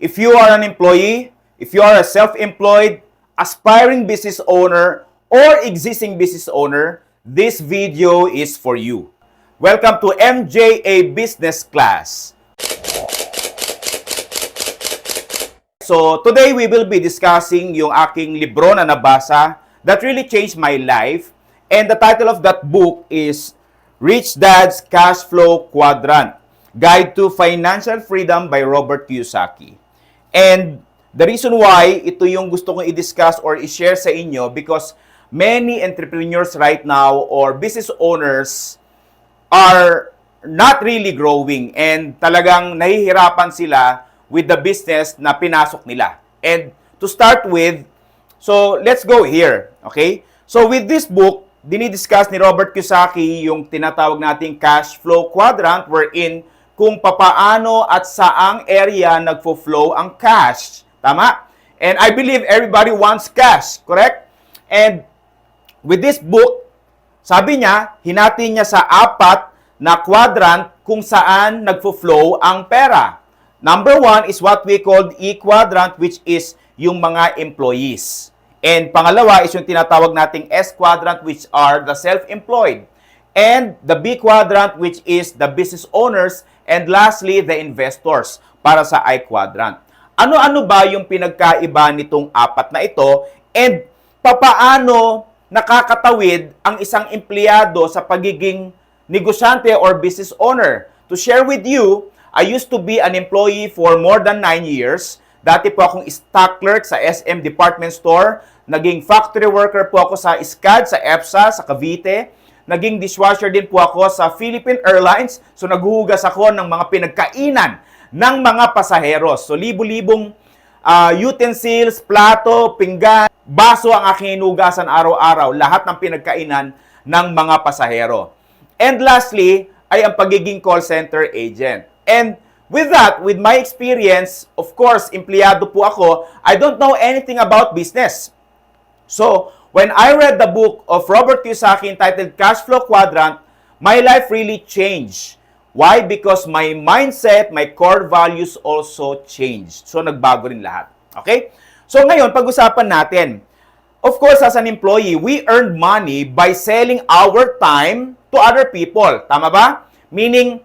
If you are an employee, if you are a self-employed, aspiring business owner, or existing business owner, this video is for you. Welcome to MJA Business Class. So, today we will be discussing yung aking libro na nabasa that really changed my life. And the title of that book is Rich Dad's Cash Flow Quadrant, Guide to Financial Freedom by Robert Kiyosaki. And the reason why ito yung gusto kong i-discuss or i-share sa inyo because many entrepreneurs right now or business owners are not really growing and talagang nahihirapan sila with the business na pinasok nila. And to start with, so let's go here, okay? So with this book, dinidiscuss ni Robert Kiyosaki yung tinatawag nating cash flow quadrant wherein kung papaano at saang area nagfo-flow ang cash. Tama? And I believe everybody wants cash, correct? And with this book, sabi niya, hinati niya sa 4 na quadrant kung saan nagfo-flow ang pera. Number 1 is what we call E quadrant, which is yung mga employees. And pangalawa is yung tinatawag nating S quadrant, which are the self-employed. And the B quadrant, which is the business owners. And lastly, the investors para sa I quadrant. Ano-ano ba yung pinagkaiba nitong 4 na ito? And papaano nakakatawid ang isang empleyado sa pagiging negosyante or business owner? To share with you, I used to be an employee for more than 9 years. Dati po akong stock clerk sa SM Department Store. Naging factory worker po ako sa SCAD, sa EPSA, sa Cavite. Naging dishwasher din po ako sa Philippine Airlines. So naghuhugas ako ng mga pinagkainan ng mga pasaheros. So libu-libong utensils, plato, pinggan, baso ang aking hinugasan araw-araw. Lahat ng pinagkainan ng mga pasahero. And lastly, ay ang pagiging call center agent. And with that, with my experience, of course, empleyado po ako, I don't know anything about business. So, when I read the book of Robert Kiyosaki entitled Cash Flow Quadrant, my life really changed. Why? Because my mindset, my core values also changed. So, nagbago rin lahat. Okay? So, ngayon, pag-usapan natin. Of course, as an employee, we earn money by selling our time to other people. Tama ba? Meaning,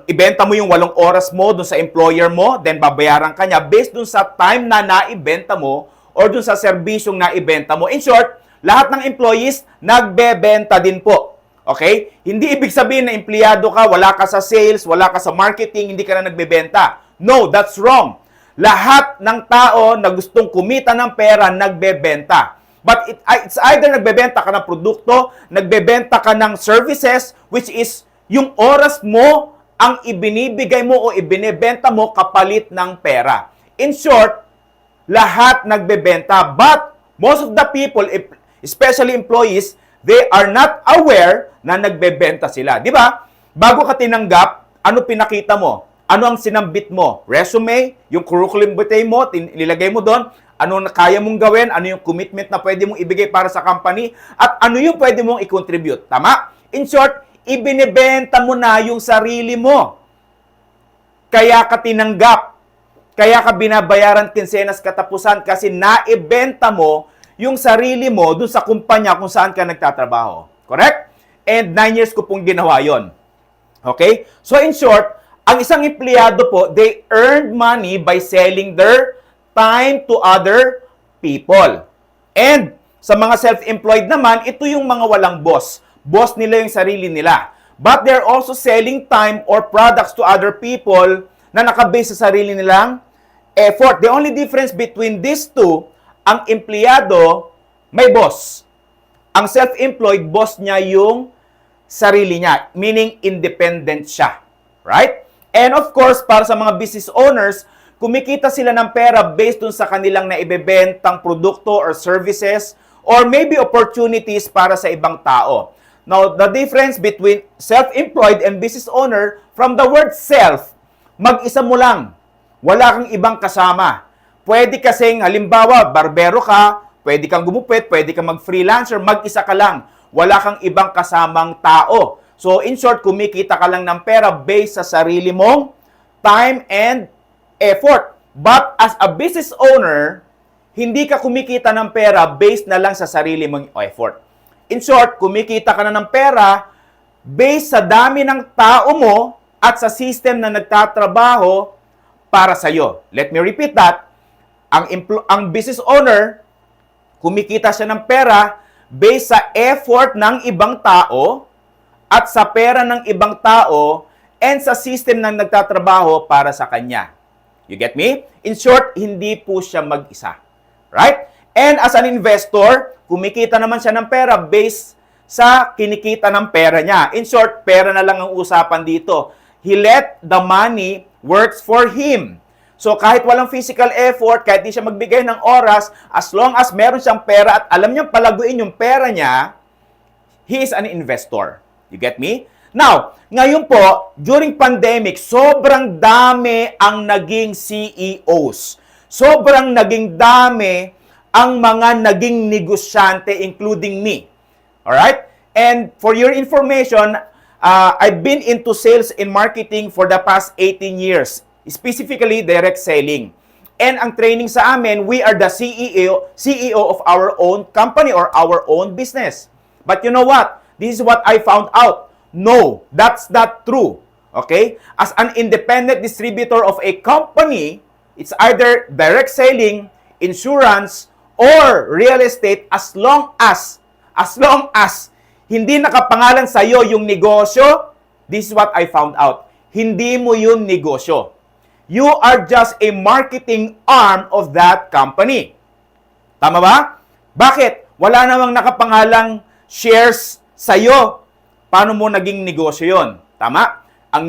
ibenta mo yung 8 oras mo dun sa employer mo, then babayaran ka niya based dun sa time na naibenta mo or dun sa serbisyong naibenta mo. In short, lahat ng employees nagbebenta din po. Okay? Hindi ibig sabihin na empleyado ka, wala ka sa sales, wala ka sa marketing, hindi ka na nagbebenta. No, that's wrong. Lahat ng tao na gustong kumita ng pera, nagbebenta. But it's either nagbebenta ka ng produkto, nagbebenta ka ng services, which is yung oras mo ang ibinibigay mo o ibinebenta mo kapalit ng pera. In short, lahat nagbebenta. But most of the people, especially employees, they are not aware na nagbebenta sila. Di ba? Bago ka tinanggap, ano pinakita mo? Ano ang sinambit mo? Resume, yung curriculum vitae mo, nilagay mo doon, ano na kaya mong gawin, ano yung commitment na pwede mong ibigay para sa company, at ano yung pwede mong i-contribute. Tama? In short, ibinebenta mo na yung sarili mo. Kaya ka tinanggap. Kaya ka binabayaran kinsenas katapusan kasi naibenta mo yung sarili mo dun sa kumpanya kung saan ka nagtatrabaho. Correct? And 9 years ko pong ginawa yon. Okay? So in short, ang isang empleyado po, they earned money by selling their time to other people. And sa mga self-employed naman, ito yung mga walang boss. Boss nila yung sarili nila. But they're also selling time or products to other people na nakabase sa sarili nilang effort. The only difference between these two, ang empleyado may boss. Ang self-employed, boss niya yung sarili niya. Meaning, independent siya. Right? And of course, para sa mga business owners, kumikita sila ng pera based dun sa kanilang naibebentang produkto or services or maybe opportunities para sa ibang tao. Now, the difference between self-employed and business owner, from the word self, mag-isa mo lang. Wala kang ibang kasama. Pwede kasing, halimbawa, barbero ka, pwede kang gumupit, pwede kang mag-freelancer, mag-isa ka lang. Wala kang ibang kasamang tao. So, in short, kumikita ka lang ng pera based sa sarili mong time and effort. But as a business owner, hindi ka kumikita ng pera based na lang sa sarili mong effort. In short, kumikita ka na ng pera based sa dami ng tao mo at sa system na nagtatrabaho para sa iyo. Let me repeat that. Ang business owner, kumikita siya ng pera based sa effort ng ibang tao at sa pera ng ibang tao and sa system na nagtatrabaho para sa kanya. You get me? In short, hindi po siya mag-isa. Right? And as an investor, kumikita naman siya ng pera based sa kinikita ng pera niya. In short, pera na lang ang usapan dito. He let the money works for him. So kahit walang physical effort, kahit di siya magbigay ng oras, as long as meron siyang pera at alam niyang palaguin yung pera niya, he is an investor. You get me? Now, ngayon po, during pandemic, sobrang dami ang naging CEOs. Sobrang naging dami ang mga naging negosyante, including me. Alright? And for your information, I've been into sales and marketing for the past 18 years. Specifically, direct selling. And ang training sa amin, we are the CEO of our own company or our own business. But you know what? This is what I found out. No, that's not true. Okay? As an independent distributor of a company, it's either direct selling, insurance, or real estate as long as hindi nakapangalan sa iyo yung negosyo. This is what I found out. Hindi mo yun negosyo. You are just a marketing arm of that company. Tama ba? Bakit? Wala namang nakapangalang shares sa iyo. Paano mo naging negosyo yon? Tama? Ang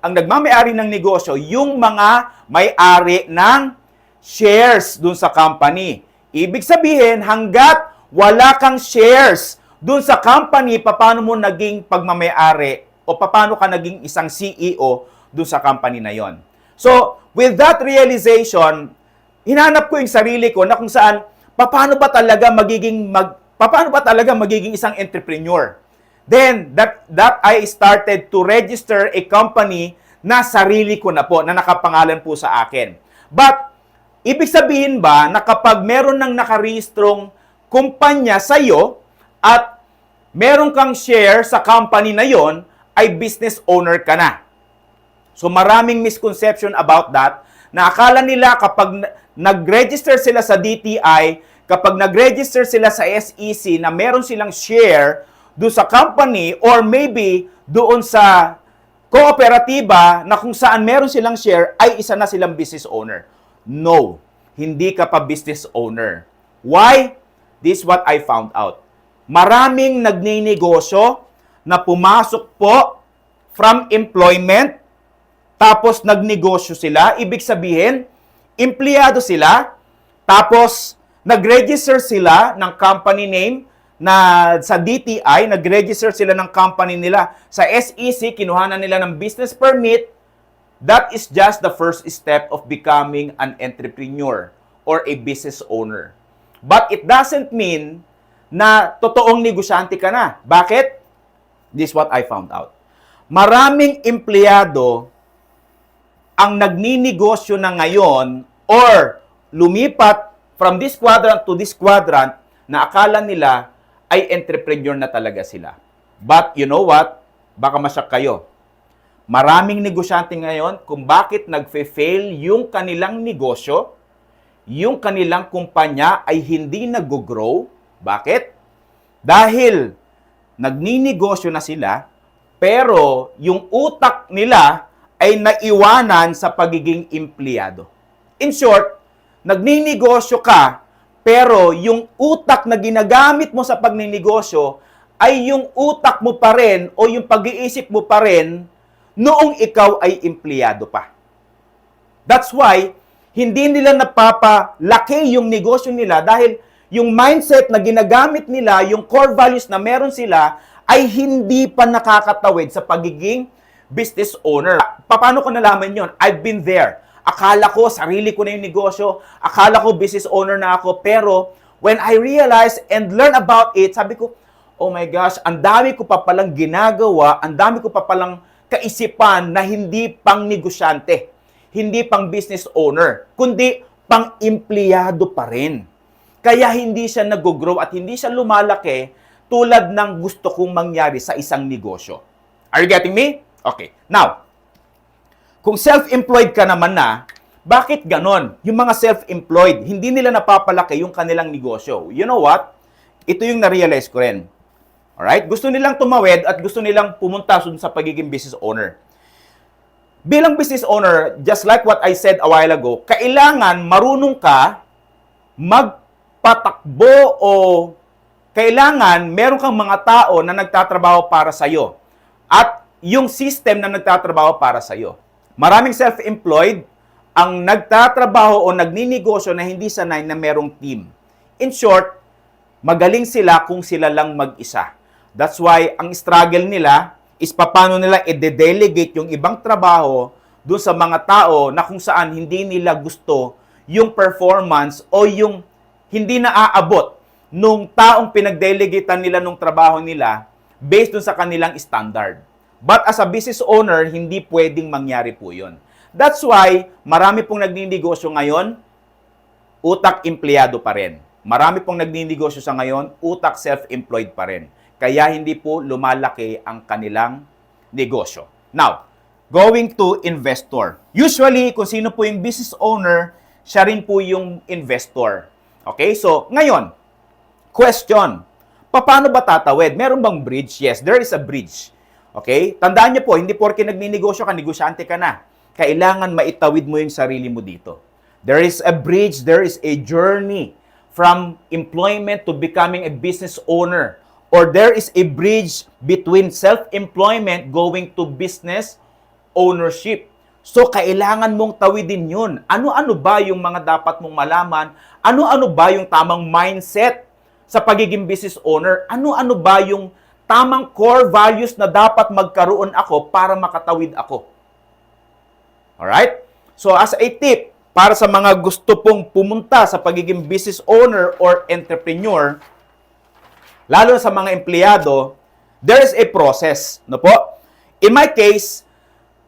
nagmamay-ari ng negosyo, yung mga may-ari ng shares dun sa company. Ibig sabihin, hanggat wala kang shares dun sa company, paano mo naging pagmamay-ari o paano ka naging isang CEO dun sa company na yon? So, with that realization, hinanap ko yung sarili ko na kung saan, paano ba talaga magiging isang entrepreneur? Then, that I started to register a company na sarili ko na po, na nakapangalan po sa akin. But, ibig sabihin ba na kapag meron ng nakarehistrong kumpanya sa iyo at meron kang share sa company na yon, ay business owner ka na? So, maraming misconception about that, na akala nila kapag nag-register sila sa DTI, kapag nag-register sila sa SEC na meron silang share doon sa company or maybe doon sa kooperatiba na kung saan meron silang share, ay isa na silang business owner. No, hindi ka pa business owner. Why? This is what I found out. Maraming nagninegosyo na pumasok po from employment, tapos nagnegosyo sila. Ibig sabihin, empleyado sila, tapos nag-register sila ng company name na sa DTI, nag-register sila ng company nila. Sa SEC, kinuhanan nila ng business permit. That is just the first step of becoming an entrepreneur or a business owner. But it doesn't mean na totoong negosyante ka na. Bakit? This is what I found out. Maraming empleyado ang nagninegosyo na ngayon or lumipat from this quadrant to this quadrant na akala nila ay entrepreneur na talaga sila. But you know what? Baka masyak kayo. Maraming negosyante ngayon kung bakit nagfe-fail yung kanilang negosyo, yung kanilang kumpanya ay hindi nag-grow. Bakit? Dahil nagninegosyo na sila, pero yung utak nila ay naiwanan sa pagiging empleyado. In short, nagninegosyo ka, pero yung utak na ginagamit mo sa pagninegosyo ay yung utak mo pa rin o yung pag-iisip mo pa rin noong ikaw ay empleyado pa. That's why, hindi nila napapalaki yung negosyo nila dahil yung mindset na ginagamit nila, yung core values na meron sila, ay hindi pa nakakatawid sa pagiging business owner. Paano ko nalaman yon? I've been there. Akala ko, sarili ko na yung negosyo. Akala ko, business owner na ako. Pero, when I realized and learn about it, sabi ko, oh my gosh, ang dami ko pa palang ginagawa, ang dami ko pa palang kaisipan na hindi pang negosyante. hindi pang business owner, kundi pang empleyado pa rin. Kaya hindi siya nag-grow at hindi siya lumalaki tulad ng gusto kong mangyari sa isang negosyo. Are you getting me? Okay. Now, kung self-employed ka naman na, bakit ganon? Yung mga self-employed, hindi nila napapalaki yung kanilang negosyo. You know what? Ito yung na-realize ko rin. Alright? Gusto nilang tumawid at gusto nilang pumunta sa pagiging business owner. Bilang business owner, just like what I said a while ago, kailangan marunong ka magpatakbo o kailangan meron kang mga tao na nagtatrabaho para sa'yo at yung system na nagtatrabaho para sa'yo. Maraming self-employed ang nagtatrabaho o nagninegosyo na hindi sanay na merong team. In short, magaling sila kung sila lang mag-isa. That's why ang struggle nila is paano nila i-delegate yung ibang trabaho dun sa mga tao na kung saan hindi nila gusto yung performance o yung hindi naaabot nung taong pinag-delegatean nila nung trabaho nila based dun sa kanilang standard. But as a business owner, hindi pwedeng mangyari po yun. That's why marami pong nagninegosyo ngayon, utak empleyado pa rin. Marami pong nagninegosyo sa ngayon, utak self-employed pa rin. Kaya hindi po lumalaki ang kanilang negosyo. Now, going to investor. Usually, kung sino po yung business owner, siya rin po yung investor. Okay? So, ngayon, question. Paano ba tatawid? Meron bang bridge? Yes, there is a bridge. Okay? Tandaan niyo po, hindi porke nagninegosyo ka, negosyante ka na. Kailangan maitawid mo yung sarili mo dito. There is a bridge, there is a journey from employment to becoming a business owner. Or there is a bridge between self-employment going to business ownership. So, kailangan mong tawidin yun. Ano-ano ba yung mga dapat mong malaman? Ano-ano ba yung tamang mindset sa pagiging business owner? Ano-ano ba yung tamang core values na dapat magkaroon ako para makatawid ako? Alright? So, as a tip, para sa mga gusto pong pumunta sa pagiging business owner or entrepreneur, lalo sa mga empleyado, there is a process. No po? In my case,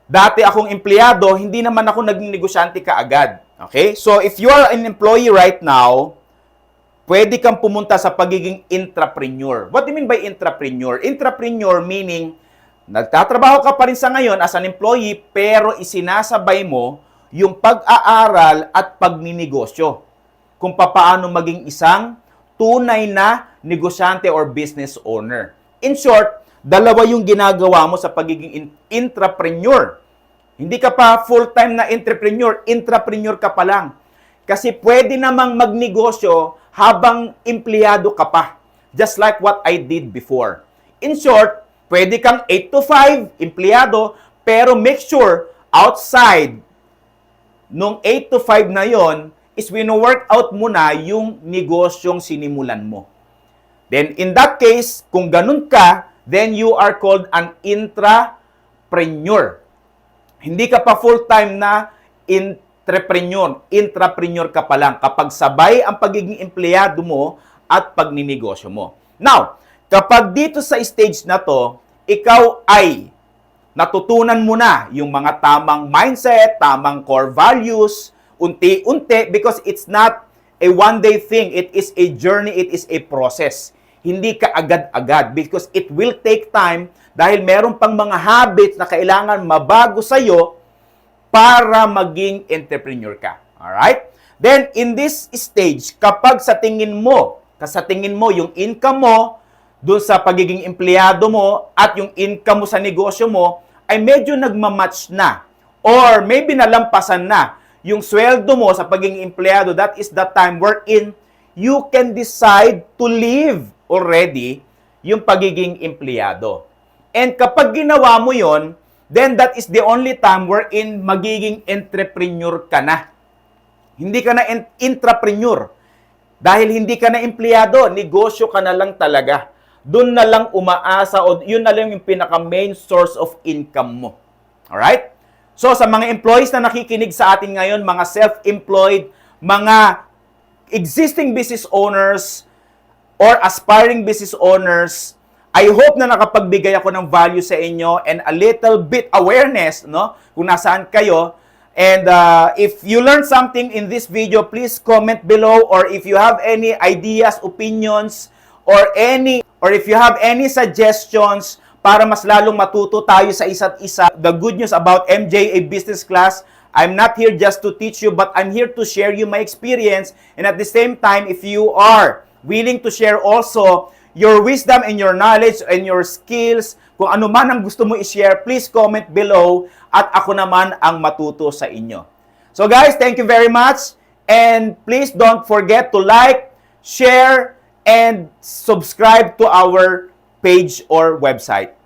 dati akong empleyado, hindi naman ako naging negosyante kaagad. Okay? So, if you are an employee right now, pwede kang pumunta sa pagiging intrapreneur. What do you mean by intrapreneur? Intrapreneur meaning, nagtatrabaho ka pa rin sa ngayon as an employee, pero isinasabay mo yung pag-aaral at pagninegosyo. Kung paano maging isang tunay na negosyante or business owner. In short, dalawa yung ginagawa mo sa pagiging intrapreneur. Hindi ka pa full-time na entrepreneur, intrapreneur ka pa lang. Kasi pwede namang magnegosyo habang empleyado ka pa. Just like what I did before. In short, pwede kang 8 to 5, empleyado, pero make sure outside nung 8 to 5 na yon is wino-work out mo na yung negosyong sinimulan mo. Then, in that case, kung ganun ka, then you are called an intrapreneur. Hindi ka pa full-time na intrapreneur ka pa lang kapag sabay ang pagiging empleyado mo at pagninegosyo mo. Now, kapag dito sa stage na to, ikaw ay natutunan mo na yung mga tamang mindset, tamang core values, unti-unti, because it's not a one-day thing. It is a journey, it is a process. Hindi ka agad-agad because it will take time dahil meron pang mga habits na kailangan mabago sa'yo para maging entrepreneur ka. Alright? Then, in this stage, kapag sa tingin mo yung income mo, doon sa pagiging empleyado mo at yung income mo sa negosyo mo ay medyo nagmamatch na or maybe nalampasan na yung sweldo mo sa pagiging empleyado, that is the time wherein you can decide to leave already yung pagiging empleyado. And kapag ginawa mo yon, then that is the only time wherein magiging entrepreneur ka na. Hindi ka na intrapreneur. Dahil hindi ka na empleyado, negosyo ka na lang talaga. Doon na lang umaasa o yun na lang yung pinaka-main source of income mo. Alright? So, sa mga employees na nakikinig sa atin ngayon, mga self-employed, mga existing business owners, or aspiring business owners, I hope na nakapagbigay ako ng value sa inyo and a little bit awareness, no? Kung nasaan kayo. And if you learned something in this video, please comment below, or if you have any ideas, opinions, or if you have any suggestions para mas lalong matuto tayo sa isa't isa. The good news about MJA Business Class, I'm not here just to teach you, but I'm here to share you my experience. And at the same time, if you are willing to share also your wisdom and your knowledge and your skills, kung ano man ang gusto mo i-share, please comment below at ako naman ang matuto sa inyo. So guys, thank you very much. And please don't forget to like, share, and subscribe to our page or website.